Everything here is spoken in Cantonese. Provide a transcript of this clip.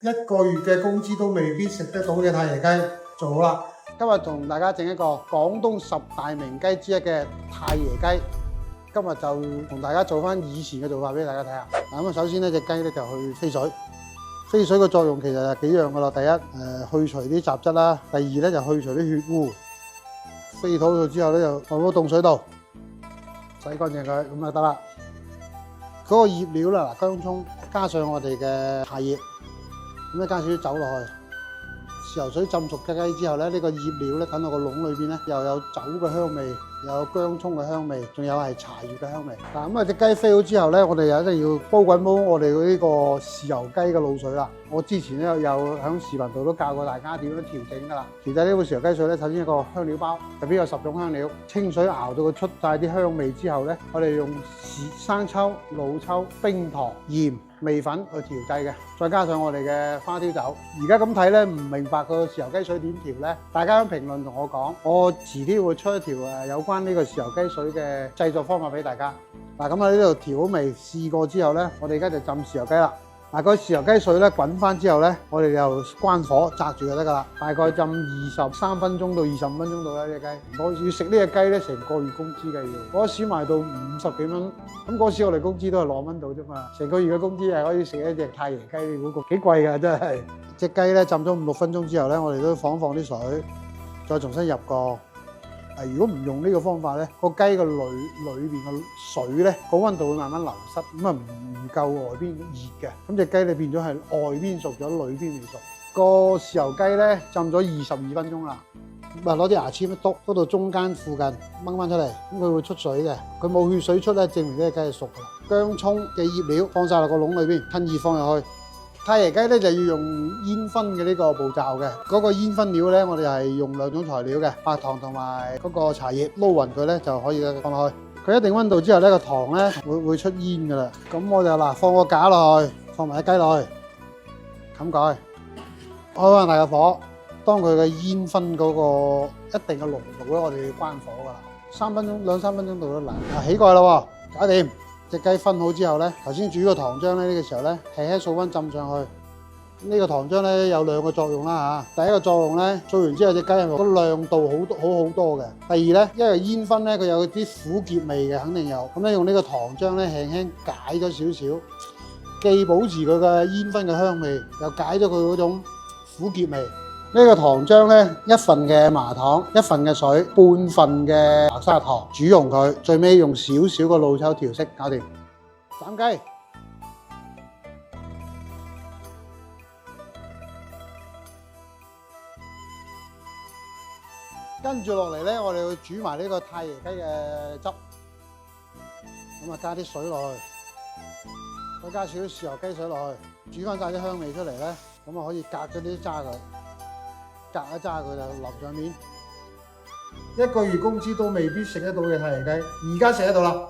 一個月嘅工資都未必食得到嘅太爺雞做好啦！今日同大家整一個廣東10大名雞之一嘅太爺雞。今日就同大家做翻以前嘅做法俾大家睇下。咁啊，首先呢隻雞咧就去飛水。飛水嘅作用其實係幾樣噶啦。第一，去除啲雜質啦；第二咧就去除啲血污。飛土咗之後咧，就放到凍水度洗乾淨佢，咁就得啦。嗰個醃料啦，嗱，薑葱加上我哋嘅太葉，咁咧加少少酒落去，豉油水浸熟嘅雞之後咧，呢個醃料咧等到個籠裏邊咧，又有酒嘅香味，又有薑葱嘅香味，仲有係茶葉嘅香味。嗱，咁啊隻雞飛好之後咧，我哋又一定要煲滾煲我哋呢個豉油雞嘅滷水啦。我之前咧有喺視頻度都教過大家點樣調整噶啦。調製呢個豉油雞水咧，首先一個香料包，入邊有10種香料，清水熬到佢出晒啲香味之後咧，我哋用生抽、老抽、冰糖、鹽、味粉去調製嘅，再加上我哋嘅花雕酒。而家咁睇咧，唔明白個豉油雞水點調咧？大家喺評論同我講，我遲啲會出一條有關呢個豉油雞水嘅製作方法俾大家。嗱，咁喺呢度調好味，試過之後咧，我哋而家就浸豉油雞啦。嗱，個豉油雞水咧滾翻之後咧，我哋就關火擲住就得噶啦。大概浸23分鐘到25分鐘到啦，呢隻雞。我要食呢隻雞咧，成個月工資嘅要。嗰時賣到50幾蚊，咁嗰時我哋工資都係6蚊到啫嘛。成個月嘅工資係可以食一隻太爺雞，你估個幾貴㗎真係。隻雞咧浸咗5-6分鐘之後咧，我哋都放啲水，再重新入過。如果唔用呢個方法咧，個雞嘅裏邊嘅水咧，個溫度會慢慢流失，咁啊唔夠外邊熱嘅，咁隻雞你變咗係外邊熟咗，裏邊未熟。個豉油雞咧浸咗22分鐘啦，咪攞啲牙籤一篤到中間附近掹翻出嚟，咁佢會出水嘅，佢冇血水出咧，證明呢隻雞係熟㗎啦。薑葱嘅醃料放晒落個籠裏邊，趁熱放入去。太爺雞咧就要用煙燻嘅呢個步驟嘅，嗰個煙燻料咧我哋係用2種材料嘅，白糖同埋嗰個茶葉撈勻佢咧就可以放落去。佢一定溫度之後咧個糖咧會出煙噶啦，咁我就嗱放個架落去，放埋啲雞落去，冚蓋，開翻大個火。當佢嘅煙燻嗰個一定嘅濃度咧，我哋要關火噶啦，2-3分鐘到啦。嗱，起蓋啦喎，搞掂。隻雞燻好之後咧，頭先煮個糖漿咧，呢個時候咧輕輕掃翻浸上去。呢個糖漿咧有2個作用啦嚇。第一個作用咧，做完之後隻雞係個亮度好多嘅。第二咧，因為煙燻咧佢有啲苦澀味嘅，肯定有。咁咧用呢個糖漿咧輕輕解咗少少，既保持佢嘅煙燻嘅香味，又解咗佢嗰種苦澀味。呢個糖漿咧，1份嘅麻糖，1份嘅水，半份嘅白砂糖，煮溶佢，最尾用少少個老抽調色，搞掂。斬雞，跟住落嚟咧，我哋要煮埋呢個太爺雞嘅汁，咁啊加啲水落去，再加少少豉油雞水落去，煮翻晒啲香味出嚟咧，咁啊可以隔咗啲渣佢。隔一揸佢就淋上面，1個月工資都未必食得到嘅太爺雞，而家食得到啦。